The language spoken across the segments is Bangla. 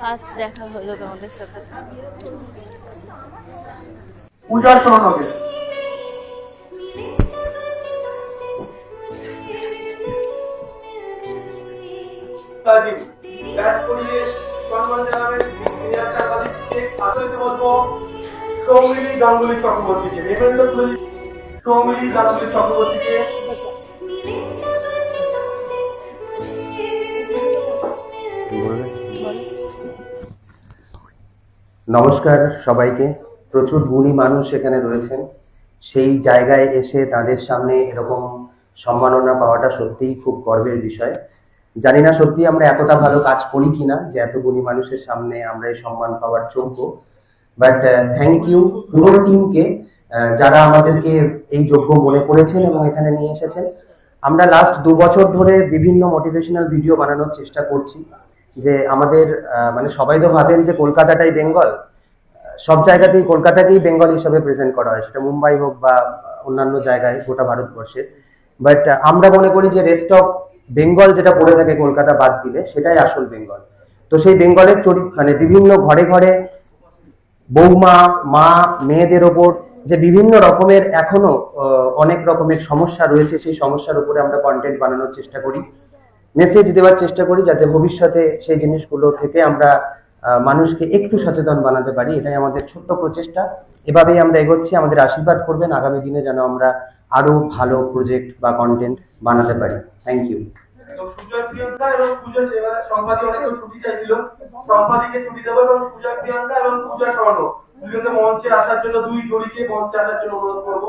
ফার্স্ট দেখা হলো তোমাদের সাথে। পূজার চরণকে সম্মান জানাবেন সৌমিলি গাঙ্গুলি চক্রবর্তীকে, সৌমিলি গাঙ্গুলি চক্রবর্তীকে। নমস্কার সবাইকে। প্রচুর গুণী মানুষ এখানে রয়েছেন, সেই জায়গায় এসে তাদের সামনে এরকম সম্মাননা পাওয়াটা সত্যিই খুব গর্বের বিষয়। জানি না সত্যি আমরা এতটা ভালো কাজ করি কিনা যে এত গুণী মানুষের সামনে আমরা এই সম্মান পাওয়ার যোগ্য, বাট থ্যাংক ইউ পুরো টিমকে যারা আমাদেরকে এই যোগ্য মনে করেছেন এবং এখানে নিয়ে এসেছেন। আমরা লাস্ট 2 বছর ধরে বিভিন্ন মোটিভেশনাল ভিডিও বানানোর চেষ্টা করছি, যে আমাদের মানে সবাই তো ভাবেন যে কলকাতাটাই বেঙ্গল, সব জায়গাতেই কলকাতাকেই বেঙ্গল হিসাবে প্রেজেন্ট করা হয়, সেটা মুম্বাই হোক বা অন্যান্য জায়গায় গোটা ভারতবর্ষে। বাট আমরা মনে করি যে রেস্ট অফ বেঙ্গল যেটা পড়ে থাকে কলকাতা বাদ দিলে, সেটাই আসল বেঙ্গল। তো সেই বেঙ্গলের মানে বিভিন্ন ঘরে ঘরে বৌমা মা মেয়েদের ওপর যে বিভিন্ন রকমের এখনো অনেক রকমের সমস্যা রয়েছে, সেই সমস্যার উপরে আমরা কন্টেন্ট বানানোর চেষ্টা করি, মেসেজ দেওয়ার চেষ্টা করি, যাতে ভবিষ্যতে সেই জিনিসগুলো থেকে আমরা মানুষকে একটু সচেতন বানাতে পারি। এটাই আমাদের ছোট্ট প্রচেষ্টা। এভাবেই আমরা এগোচ্ছি। আমাদের আশীর্বাদ করবেন আগামী দিনে যেন আমরা আরো ভালো প্রজেক্ট বা কন্টেন্ট বানাতে পারি। Thank you. সুজয় প্রিয়াঙ্কা এবং পূজা সম্পাদী অনেকে ছুটি চাইছিল, সম্পাদীকে ছুটি দেবো এবং সুজয় প্রিয়াঙ্কা এবং পূজা স্বর্ণ দুজনকে মঞ্চে আসার জন্য, দুই জড়িকে মঞ্চে আসার জন্য অনুরোধ করবো।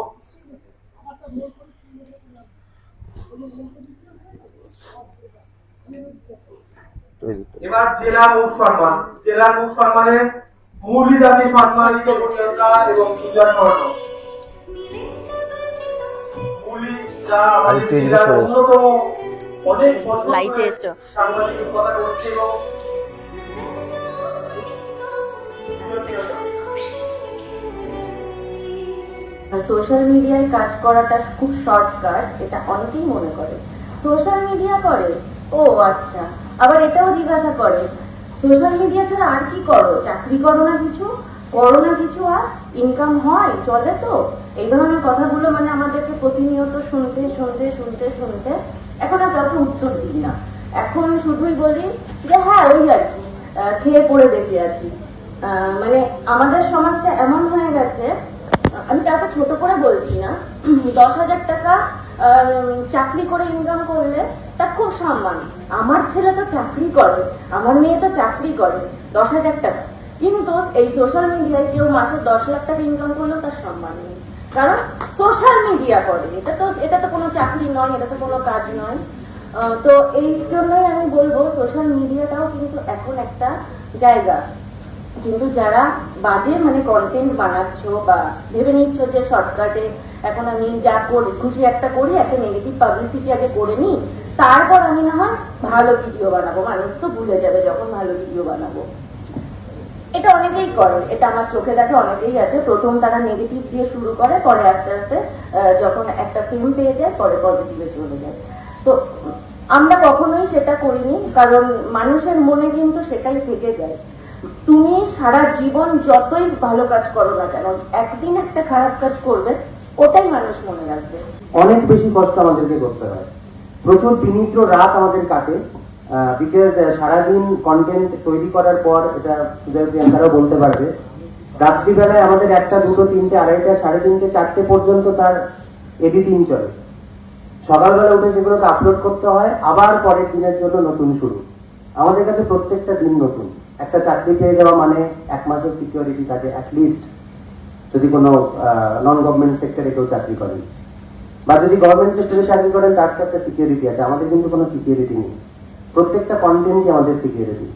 এবার জেলা মুখ সম্মান, জেলা মুখ সম্মানে মুরলিদাকে সম্মানিত প্রিয়াঙ্কা এবং পূজা স্বর্ণ। মুরলিদা আমাদের জেলার অন্যতম অনেক বছর লাইটে এসো সাংবাদিকতা করছে এবং সোশ্যাল মিডিয়ায় কাজ করাটা খুব শর্টকাট, এটা অনেকেই মনে করে। সোশ্যাল মিডিয়া করে, ও আচ্ছা, আবার এটাও জিজ্ঞাসা করে সোশ্যাল মিডিয়া ছাড়া আর কি করো, চাকরি করো না কিছু, করো না কিছু, আর ইনকাম হয়, চলে তো? এই ধরনের কথাগুলো মানে আমাদেরকে প্রতিনিয়ত শুনতে শুনতে শুনতে শুনতে এখন আর কাউকে উত্তর দিই না। এখন শুধুই বলি যে হ্যাঁ ওই আর কি, খেয়ে পড়ে বেঁচে আছি। মানে আমাদের সমাজটা এমন হয়ে গেছে, আমি তাকে ছোট করে বলছি না, 10,000 টাকা চাকরি করে ইনকাম করলে তার খুব সম্মান। আমার ছেলে তো চাকরি করে, আমার মেয়ে তো চাকরি করে, 10,000 টাকা। কিন্তু এই সোশ্যাল মিডিয়ায় কেউ মাসে 10 লাখ টাকা ইনকাম করলেও তার সম্মান নেই, কারণ সোশ্যাল মিডিয়া করে। এটা তো কোনো চাকরি নয়, এটা তো কোনো কাজ নয়। তো এই জন্যই আমি বলবো সোশ্যাল মিডিয়াটাও কিন্তু এখন একটা জায়গা, কিন্তু যারা বাজে মানে কন্টেন্ট বানাচ্ছ বা ভেবে নিচ্ছ যে শর্টকাটে এখন আমি যা করি খুশি একটা করি, একটা নেগেটিভ পাবলিসিটি আগে করে নিই, তারপর আমি না হয় ভালো ভিডিও বানাবো, মানুষ তো ভুলে যাবে যখন ভালো ভিডিও বানাবো। এটা অনেকেই করে, এটা আমার চোখে দেখা অনেকেই আছে। প্রথম তারা নেগেটিভ দিয়ে শুরু করে, পরে আস্তে আস্তে যখন একটা ফিল্ম পেয়ে যায় পরে পজিটিভে চলে যায়। তো আমরা কখনোই সেটা করিনি, কারণ মানুষের মনে কিন্তু সেটাই থেকে যায়। তুমি সারা জীবন যতই ভালো কাজ করো না কেন, একদিন একটা খারাপ কাজ করবে, ওটাই মানুষ মনে রাখবে। অনেক বেশি কষ্ট আমাদেরকে করতে হয়, প্রচুর বিনিদ্র রাত আমাদের কাটে, বিকজ সারাদিন কন্টেন্ট তৈরি করার পর, এটা সুজয় প্রিয়াঙ্কারাও বলতে পারবে, রাত্রিবেলায় আমাদের 1টা 2টো 3টে 2:30 3:30 4টে পর্যন্ত তার এডিটিং চলে। সকালবেলা উঠে সেগুলোকে আপলোড করতে হয়, আবার পরের দিনের জন্য নতুন শুরু। আমাদের কাছে প্রত্যেকটা দিন নতুন। একটা চাকরি পেয়ে যাওয়া মানে 1 মাসের সিকিউরিটি থাকে অ্যাটলিস্ট, যদি কোনো নন গভর্নমেন্ট সেক্টরে কেউ চাকরি করেন, বা যদি গভর্নমেন্ট সেক্টরে চাকরি করেন তার তো একটা সিকিউরিটি আছে। আমাদের কিন্তু কোনো সিকিউরিটি নেই, প্রত্যেকটা কন্টেন্টই আমাদের সিকিউরিটি।